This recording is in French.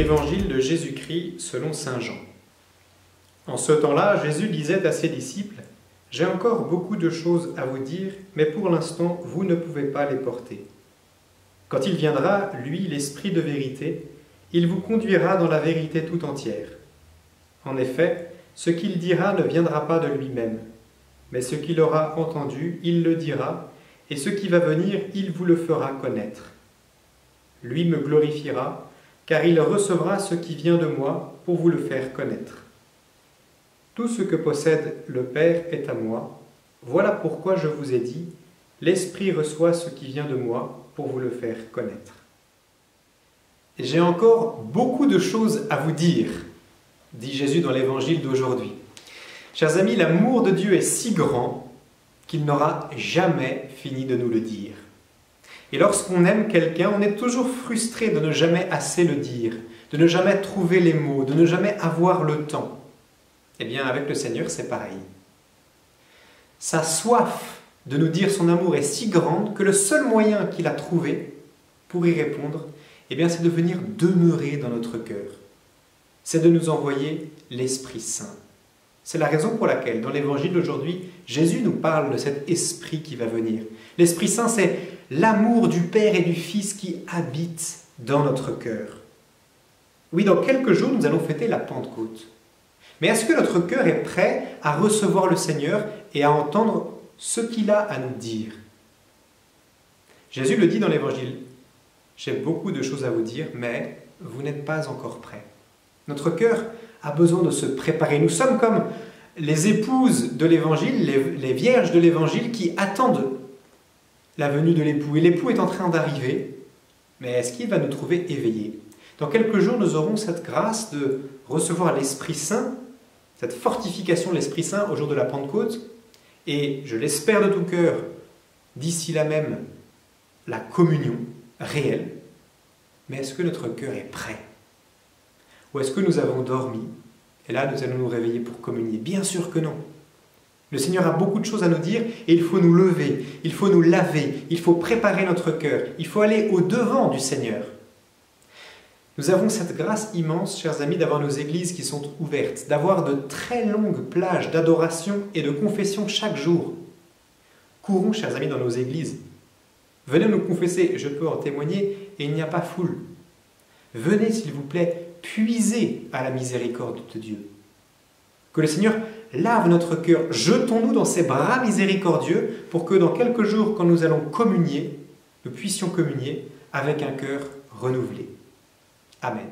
Évangile de Jésus-Christ selon saint Jean. En ce temps-là, Jésus disait à ses disciples : « J'ai encore beaucoup de choses à vous dire, mais pour l'instant, vous ne pouvez pas les porter. Quand il viendra, lui, l'Esprit de vérité, il vous conduira dans la vérité tout entière. En effet, ce qu'il dira ne viendra pas de lui-même, mais ce qu'il aura entendu, il le dira, et ce qui va venir, il vous le fera connaître. Lui me glorifiera, car il recevra ce qui vient de moi pour vous le faire connaître. Tout ce que possède le Père est à moi. Voilà pourquoi je vous ai dit, l'Esprit reçoit ce qui vient de moi pour vous le faire connaître. » J'ai encore beaucoup de choses à vous dire, dit Jésus dans l'évangile d'aujourd'hui. Chers amis, l'amour de Dieu est si grand qu'il n'aura jamais fini de nous le dire. Et lorsqu'on aime quelqu'un, on est toujours frustré de ne jamais assez le dire, de ne jamais trouver les mots, de ne jamais avoir le temps. Eh bien, avec le Seigneur, c'est pareil. Sa soif de nous dire son amour est si grande que le seul moyen qu'il a trouvé pour y répondre, eh bien, c'est de venir demeurer dans notre cœur. C'est de nous envoyer l'Esprit Saint. C'est la raison pour laquelle, dans l'évangile d'aujourd'hui, Jésus nous parle de cet Esprit qui va venir. L'Esprit Saint, c'est l'amour du Père et du Fils qui habite dans notre cœur. Oui, dans quelques jours, nous allons fêter la Pentecôte. Mais est-ce que notre cœur est prêt à recevoir le Seigneur et à entendre ce qu'il a à nous dire? Jésus le dit dans l'évangile. J'ai beaucoup de choses à vous dire, mais vous n'êtes pas encore prêts. Notre cœur a besoin de se préparer. Nous sommes comme les épouses de l'évangile, les vierges de l'évangile qui attendent la venue de l'époux. Et l'époux est en train d'arriver, mais est-ce qu'il va nous trouver éveillés? Dans quelques jours, nous aurons cette grâce de recevoir l'Esprit Saint, cette fortification de l'Esprit Saint au jour de la Pentecôte. Et je l'espère de tout cœur, d'ici là même, la communion réelle. Mais est-ce que notre cœur est prêt? Ou est-ce que nous avons dormi et là nous allons nous réveiller pour communier? Bien sûr que non. Le Seigneur a beaucoup de choses à nous dire et il faut nous lever, il faut nous laver, il faut préparer notre cœur, il faut aller au-devant du Seigneur. Nous avons cette grâce immense, chers amis, d'avoir nos églises qui sont ouvertes, d'avoir de très longues plages d'adoration et de confession chaque jour. Courons, chers amis, dans nos églises. Venez nous confesser, je peux en témoigner, et il n'y a pas foule. Venez, s'il vous plaît, puiser à la miséricorde de Dieu. Que le Seigneur lave notre cœur. Jetons-nous dans ses bras miséricordieux pour que dans quelques jours, quand nous allons communier, nous puissions communier avec un cœur renouvelé. Amen.